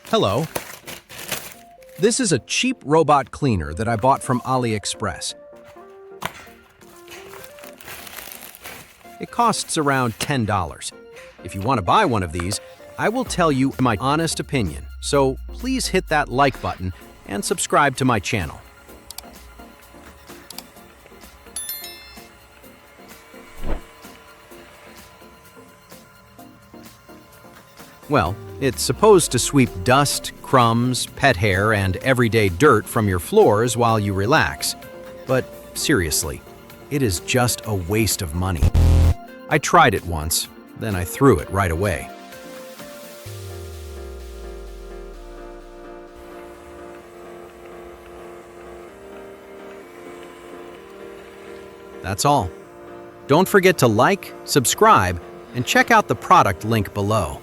Hello. This is a cheap robot cleaner that I bought from AliExpress. It costs around $10. If you want to buy one of these, I will tell you my honest opinion, so please hit that like button and subscribe to my channel. Well, it's supposed to sweep dust, crumbs, pet hair, and everyday dirt from your floors while you relax. But seriously, it is just a waste of money. I tried it once, then I threw it right away. That's all. Don't forget to like, subscribe, and check out the product link below.